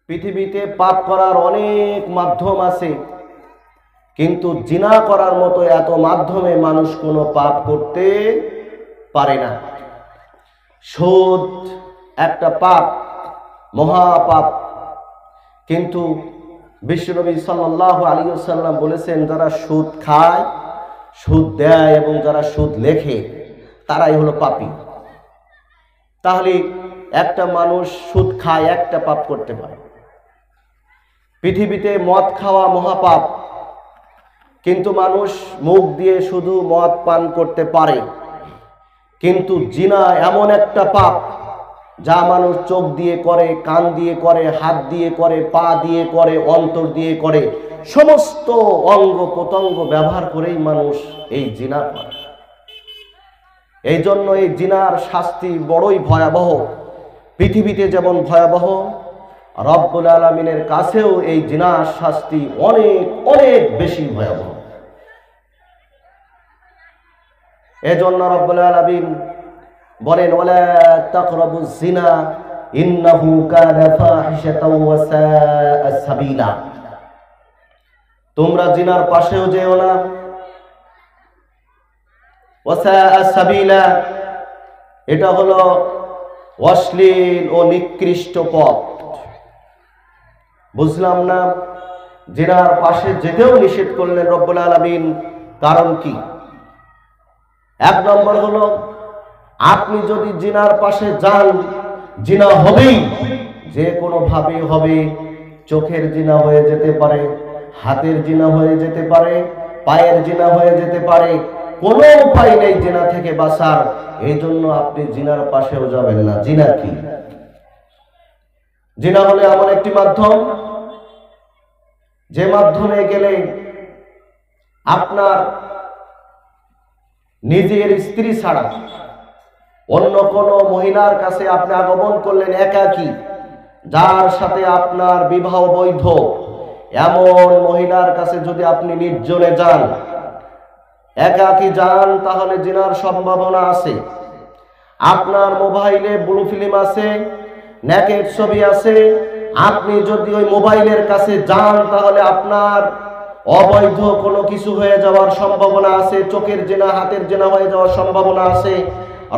পৃথিবীতে পাপ করার অনেক মাধ্যম আছে, কিন্তু জিনা করার মতো এত মাধ্যমে মানুষ কোনো পাপ করতে পারে না। সুদ একটা পাপ, মহাপাপ, কিন্তু বিশ্বনবী সাল্লাল্লাহু আলাইহি ওয়াসাল্লাম বলেছেন, যারা সুদ খায়, সুদ দেয় এবং যারা সুদ লেখে তারাই হলো পাপী। তাহলে একটা মানুষ সুদ খায়, একটা পাপ করতে পারে। পৃথিবীতে মদ খাওয়া মহাপাপ, কিন্তু মানুষ মুখ দিয়ে শুধু মদ পান করতে পারে। কিন্তু জিনা এমন একটা পাপ যা মানুষ চোখ দিয়ে করে, কান দিয়ে করে, হাত দিয়ে করে, পা দিয়ে করে, অন্তর দিয়ে করে, সমস্ত অঙ্গ প্রত্যঙ্গ ব্যবহার করেই মানুষ এই জিনা করে। এই জন্য এই জিনার শাস্তি বড়ই ভয়াবহ। পৃথিবীতে যেমন ভয়াবহ, রব্বুল আলামিনের কাছেও এই জিনার শাস্তি অনেক অনেক বেশি ভয়াবহ। এজন্য রব্বুল আলামিন বলেন, ওয়ালা তাকরাবুজ জিনা ইন্নাহু কানা ফাহিশাতাও ওয়া সাআ সাবিলা। তোমরা জিনার পাশেও যেও না। ওয়া সাআ সাবিলা, এটা হলো অশ্লীল ও নিকৃষ্ট পথ। বুঝলাম না, জিনার পাশে যেতেও নিষেধ করলেন রব্বুল আলামিন, কারণ কি? এক নম্বর হলো, আপনি যদি জিনার পাশে যান, জিনা হবেই, যে কোনো ভাবে হবে। চোখের জিনা হয়ে যেতে পারে, হাতের জিনা হয়ে যেতে পারে, পায়ের জিনা হয়ে যেতে পারে, কোনো উপায় নেই জিনা থেকে বাঁচার। এই জন্য আপনি জিনার পাশেও যাবেন না। জিনা কি? জিনা হলে এমন একটি মাধ্যম, যে মাধ্যমে গেলে আপনার নিজের স্ত্রী ছাড়া অন্য কোনো মহিলার কাছে আপনি আগমন করলেন, একাকী, যার সাথে আপনার বিবাহ বৈধ, এমন মহিলার কাছে যদি আপনি নির্জনে যান, একাকী যান, তাহলে জিনার সম্ভাবনা আছে। আপনার মোবাইলে ব্লু ফিল্ম আছে, নেকেড ছবি আছে, আপনি যদি ওই মোবাইলের কাছে যান, তাহলে আপনার অবৈধ কোনো কিছু হয়ে যাওয়ার সম্ভাবনা আছে। চোখের জিনা, হাতের জিনা হয়ে যাওয়ার সম্ভাবনা আছে।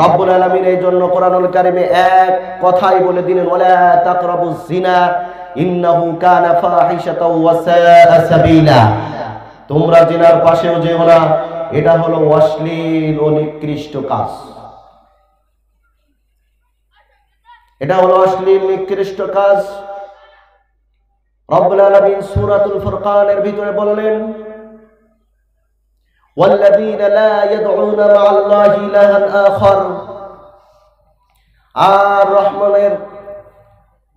রব্বুল আলামিন এই জন্য কোরআনুল কারিমে এক কথাই বলে দিলেন, ওয়ালা তাকরাবুজ জিনা ইন্নাহু কানা ফাহিশাতাও ওয়া সাআ সাবিলা। তোমরা জিনার পাশেও যেও না, এটা হলো অশ্লীল ও নিকৃষ্ট কাজ। এটা হলো অশ্লীল নিকৃষ্ট কাজ। রব্বুল আলামিন সূরাতুল ফুরকানের ভিতরে বললেন, ওয়াল্লাযীনা লা ইয়াদউনা মা'আল্লাহি ইলাহান আখার। আর রহমানের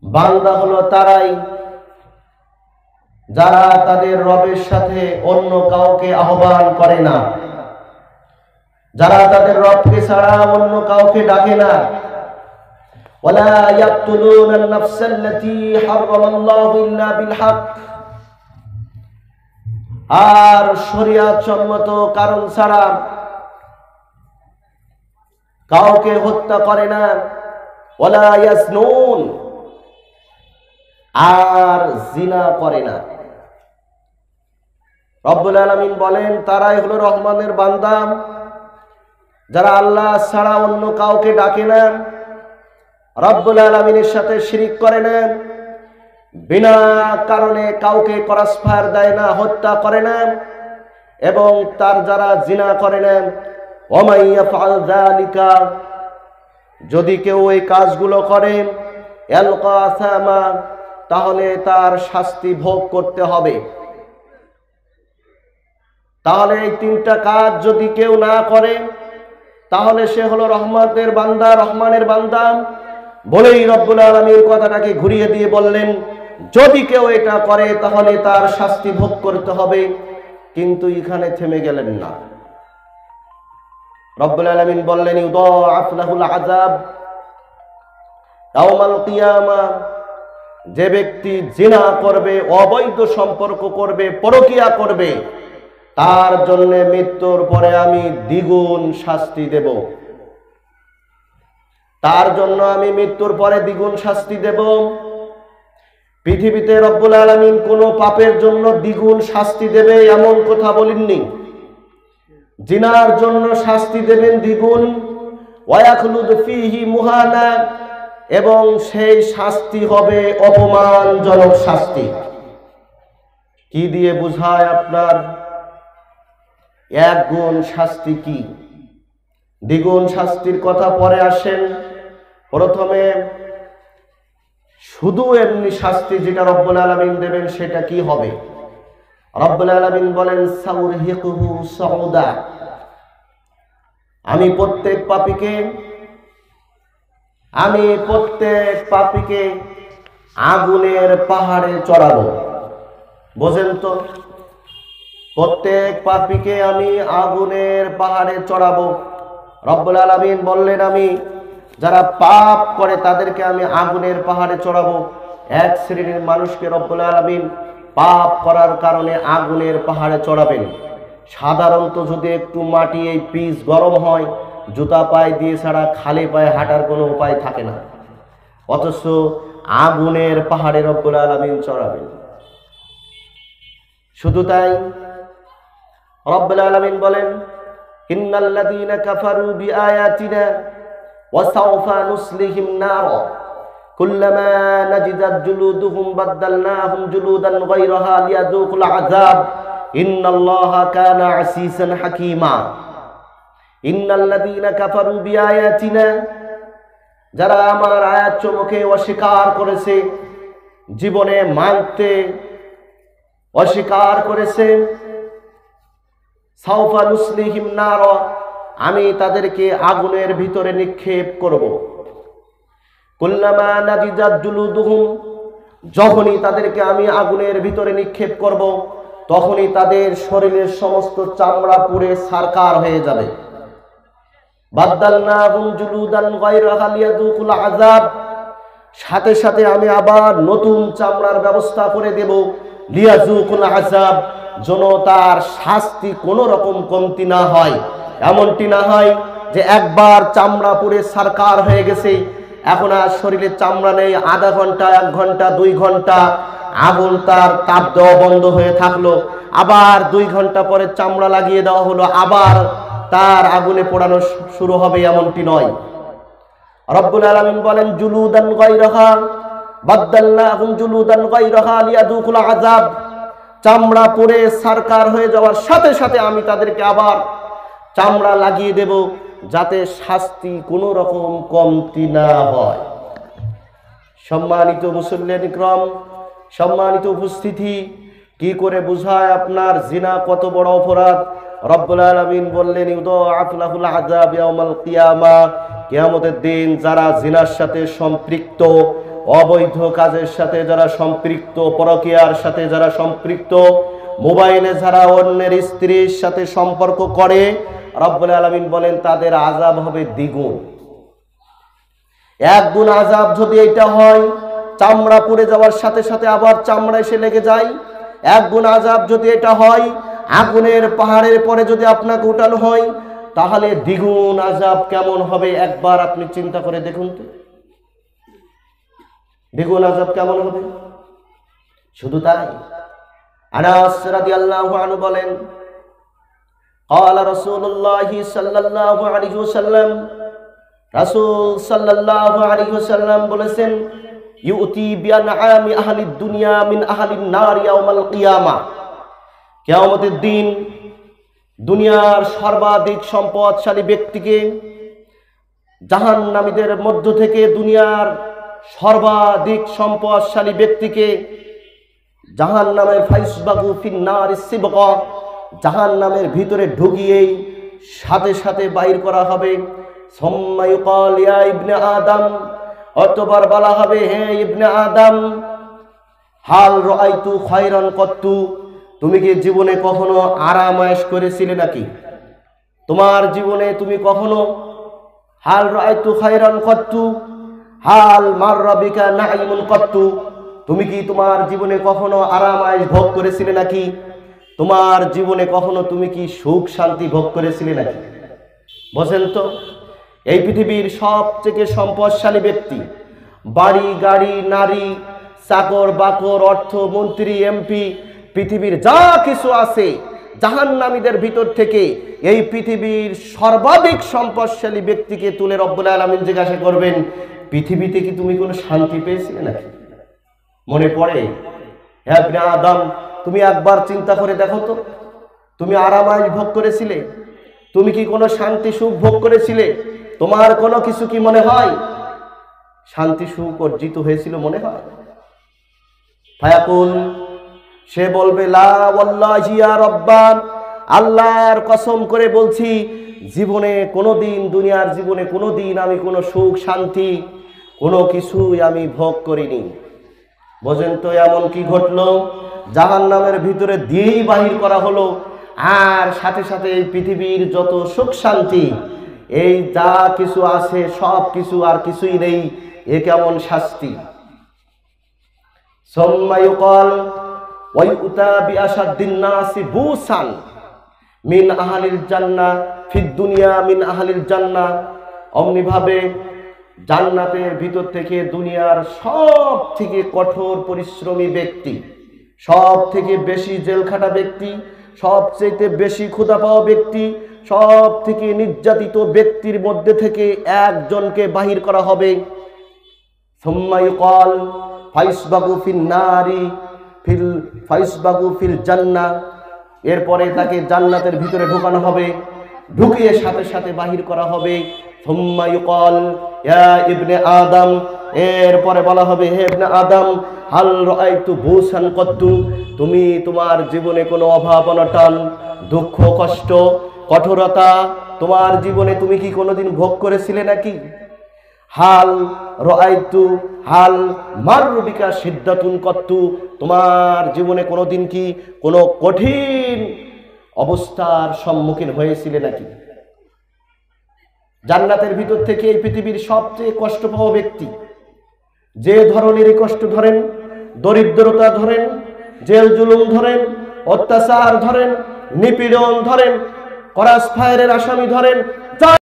বান্দা হলো তারাই যারা তাদের রবের সাথে অন্য কাউকে আহ্বান করে না, যারা তাদের রবকে ছাড়া অন্য কাউকে ডাকে না। ওয়ালা ইয়াকতুলুনা আন-নাফসাল্লাতী হারামাল্লাহু ইল্লা বিল হক। আর শরীয়ত সম্মত কারণ ছাড়া কাউকে হত্যা করে না। ওয়ালা ইয়াসনুন, আর জিনা করে না। রব্বুল আলামিন বলেন, তারাই হলো রহমানের বান্দা যারা আল্লাহ ছাড়া অন্য কাউকে ডাকে না, রব্বুল আলামিনের সাথে শিরিক করে না, বিনা কারণে কাউকে ক্রসফায়ার দেয় না, হত্যা করে না, এবং তার যারা জিনা করে না, ওয়ামাই ইয়াফআল যালিকা, যদি কেউ এই কাজগুলো করে, ইয়ালকা আসামা, তাহলে তার শাস্তি ভোগ করতে হবে। তাহলে এই তিনটা কাজ যদি কেউ না করে, তাহলে সে হলো রহমতের বান্দা, রহমানের বান্দা। বলেই রব্বুল আলামিন কথাটাকে ঘুরিয়ে দিয়ে বললেন, যদি কেউ এটা করে তাহলে তার শাস্তি ভোগ করতে হবে। কিন্তু এখানে থেমে গেলেন না। রব্বুল আলামিন বললেন, ইউদাআফ লাহুল আযাব ইয়াওমাল কিয়ামাহ। যে ব্যক্তি জিনা করবে, অবৈধ সম্পর্ক করবে, পরকিয়া করবে, তার জন্য মৃত্যুর পরে আমি দ্বিগুণ শাস্তি দেব। তার জন্য আমি মৃত্যুর পরে দ্বিগুণ শাস্তি দেব। পৃথিবীতে রব্বুল আলামিন কোনো পাপের জন্য দ্বিগুণ শাস্তি দেবে এমন কথা বলেননি। জিনার জন্য শাস্তি দেবেন দ্বিগুণ, ওয়ায়াখলুদ ফীহি মুহানা, এবং সেই শাস্তি হবে অপমানজনক শাস্তি। কি দিয়ে বোঝায় আপনার এক গুণ শাস্তি কি? দ্বিগুণ শাস্তির কথা পরে আসেন। প্রথমে শুধু এমনি শাস্তি যেটা রব্বুল আলামিন দেবেন সেটা কি হবে? রব্বুল আলামিন বলেন সাউরহিকুহু সাউদা, আমি প্রত্যেক পাপীকে আগুনের পাহাড়ে চড়াবো। বোঝেন তো, প্রত্যেক পাপীকে আমি আগুনের পাহাড়ে চড়াবো। রব্বুল আলামিন বললেন আমি যারা পাপ করে তাদেরকে আমি আগুনের পাহাড়ে চড়াবো। এক শ্রেণীর মানুষকে রব্বুল আলামিন পাপ করার কারণে আগুনের পাহাড়ে চড়াবেন। সাধারণত যদি একটু মাটি এই পিচ গরম হয়, জুতা পায়ে দিয়ে ছাড়া খালি পায়ে হাঁটার কোনো উপায় থাকে না, অথচ আগুনের পাহাড়ে রব্বুল আলামিন চড়াবেন। শুধু তাই, রব্বুল আলামিন বলেন ইন্নাল্লাযীনা কাফারু বিআয়াতিনা ওয়া সাওফা নুসলিহিম নার কুল্লামা নাজিদাত জুলুদুহুম বাদদালনাহুম জুলুদান গায়রাহা লিয়াযুকুল আযাব ইন্নাল্লাহা কানা আসীসান হাকীমা। ইন্নাল্লাযীনা কাফারু বিআয়াতিনা, যারা আমার আয়াতসমূহকে অস্বীকার করেছে, জীবনে মানতে অস্বীকার করেছে, সাওফা নুসলিহিম নার, আমি তাদেরকে আগুনের ভিতরে নিক্ষেপ করব। কুল্লামা নাজিজাত জুলুদুহুম, যখনই তাদেরকে আমি আগুনের ভিতরে নিক্ষেপ করব, তখনই তাদের শরীরের সমস্ত চামড়া পুড়ে ছারখার হয়ে যাবে। বাদদালনাহুম জুলুদান গায়রাহা লিয়াযুকুল আযাব, সাথে সাথে আমি আবার নতুন চামড়ার ব্যবস্থা করে দেব। লিয়াযুকুল আযাব, যেন তার শাস্তি কোনো রকম কমতি না হয়। এমনটি না হয় যে একবার চামড়া পুড়ে ছারখার হয়ে গেছে, এখন আর শরীরে চামড়া নেই, আধা ঘন্টা, 1 ঘন্টা, 2 ঘন্টা আগুন তার তাপ দেওয়া বন্ধ হয়ে থাকলো, আবার 2 ঘন্টা পরে চামড়া লাগিয়ে দেওয়া হলো, আবার তার আগুনে পোড়ানো শুরু হবে, এমনটি নয়। রব্বুল আলামিন বলেন জুলুদান গায়রাহা বাদদালনাহুম জুলুদান গায়রাহা লিয়াযুকুল আযাব, চামড়া পুড়ে ছারখার হয়ে যাওয়ার সাথে সাথে আমি তাদেরকে আবার চামড়া লাগিয়ে দেব, যাতে শাস্তি কোনো রকম কমতি না হয়। সম্মানিত মুসল্লিয়ান ইকরাম, সম্মানিত উপস্থিতি, কি করে বুঝায় আপনার জিনা কত বড় অপরাধ? রব্বুল আলামিন বললেন ইউদাআফ লাহুল আযাব ইয়াউমাল কিয়ামা, কিয়ামতের দিন যারা জিনার সাথে সম্পৃক্ত, অবৈধ কাজের সাথে যারা সম্পৃক্ত, পরকীয়ার সাথে যারা সম্পৃক্ত, মোবাইলে যারা অন্যের স্ত্রীর সাথে সম্পর্ক করে, রব্বুল আলামিন বলেন তাদের আযাব হবে দ্বিগুণ। 1 গুণ আযাব যদি এটা হয়, চামড়া পুড়ে যাওয়ার সাথে সাথে আবার চামড়া এসে লেগে যায়, 1 গুণ আযাব যদি এটা হয়, আগুনের পাহাড়ের পরে যদি আপনাকে উঠানো হয়, তাহলে দ্বিগুণ আযাব কেমন হবে একবার আপনি চিন্তা করে দেখুন তো, দ্বিগুণ আযাব কেমন হবে। শুধু তাই, আনাস রাদিয়াল্লাহু আনহু বলেন قال رسول الله صلى الله عليه وسلم, রাসূল সাল্লাল্লাহু আলাইহি ওয়াসাল্লাম বলেছেন ইউতি বিআনআমি আহলিদ দুনিয়া মিন আহলিন নার ইয়াউমাল কিয়ামা, কিয়ামতের দিন দুনিয়ার সর্বাধিক সম্পদশালী ব্যক্তিকে জাহান্নামীদের মধ্য থেকে, দুনিয়ার সর্বাধিক সম্পদশালী ব্যক্তিকে জাহান্নামের ফাইসবাগু ফিন নারিস সিবগা, জাহান্নামের ভিতরে ঢুকিয়েই সাথে সাথে বাইর করা হবে। সুম্মা ইউকাল ইয়া ইবনে আদম, অতঃপর বলা হবে হে ইবনে আদম, হাল রাআইতু খায়রান কত্তু, তুমি কি জীবনে কখনো আরাম আয়েশ করেছিলে নাকি? তোমার জীবনে তুমি কখনো হাল রাআইতু খায়রান কত্তু হাল মাররা বিকা নাঈমুন কত্তু, তুমি কি তোমার জীবনে কখনো আরাম আয়েশ ভোগ করেছিলে নাকি? তোমার জীবনে কখনো তুমি কি সুখ শান্তি ভোগ করেছিলে নাকি? বোঝেন তো, এই পৃথিবীর সবথেকে সম্পদশালী ব্যক্তি, বাড়ি গাড়ি নারী চাকর বাকর, অর্থমন্ত্রী, এমপি, পৃথিবীর যা কিছু আছে জাহান্নামীদের ভিতর থেকে এই পৃথিবীর সর্বাধিক সম্পদশালী ব্যক্তিকে তুলে রব্বুল আলামিন জিজ্ঞাসা করবেন, পৃথিবীতে কি তুমি কোনো শান্তি পেয়েছিলে নাকি? মনে পড়ে? হে ইবনে আদম, তুমি একবার চিন্তা করে দেখো তো, তুমি আরামায়েশ ভোগ করেছিলে? তুমি কি কোনো শান্তি সুখ ভোগ করেছিলে? তোমার কোনো কিছু কি মনে হয় শান্তি সুখ অর্জিত হয়েছিল মনে হয়? ফায়াকুল, সে বলবে লা ওয়াল্লাহি ইয়া রব্বান, আল্লাহর কসম করে বলছি জীবনে কোনোদিন, দুনিয়ার জীবনে কোনোদিন আমি কোনো সুখ শান্তি কোনো কিছুই আমি ভোগ করিনি। বোঝেন তো এমন কি ঘটলো? জাহান্নামের ভিতরে দিয়েই বাহির করা হলো, আর সাথে সাথে এই পৃথিবীর যত সুখ শান্তি এই যা কিছু আছে সব কিছু আর কিছুই নেই। এ কেমন শাস্তি! সুম্মা ইউকাল ওয়া ইউতা বিআশাদ্দিন নাসি বুসান মিন আহলিল জান্নাহ ফিদ দুনিয়া মিন আহলিল জান্নাহ। অমনি ভাবে জান্নাতের ভিতর থেকে দুনিয়ার সব থেকে কঠোর পরিশ্রমী ব্যক্তি, সব থেকে বেশি জেলখাটা ব্যক্তি, সবচেয়ে বেশি ক্ষুধা পাওয়া ব্যক্তি, সব থেকে নির্যাতিত ব্যক্তির মধ্যে থেকে একজনকে বাহির করা হবে। সুম্মা ইউকাল ফাইসবাগু ফিন নারি ফাইসবাগু ফিল জান্নাহ। এরপরে তাকে জান্নাতের ভিতরে ঢোকানো হবে, ঢুকিয়ে সাথে সাথে বাহির করা হবে। সুম্মা ইউকাল ইয়া ইবনে আদম, এরপরে বলা হবে হে ইবনে আদম, হাল রাআইতু বুসান কত্তু, তুমি তোমার জীবনে কোনো অভাব অনটন, দুঃখ কষ্ট কঠোরতা তোমার জীবনে তুমি কি কোনোদিন ভোগ করেছিলে নাকি? হাল রাআইতু হাল মারবিকা সিদ্দাতুন কত্তু, তোমার জীবনে কোনোদিন কি কোনো কঠিন অবস্থার সম্মুখীন হয়েছিলে নাকি? জান্নাতের ভিতর থেকে এই পৃথিবীর সবচেয়ে কষ্ট পাওয়া ব্যক্তি, যে ধরনেরই কষ্ট ধরেন, দরিদ্রতা ধরেন, জেল জুলুম ধরেন, অত্যাচার ধরেন, নিপীড়ন ধরেন, ক্রস ফায়ারের আসামি ধরেন,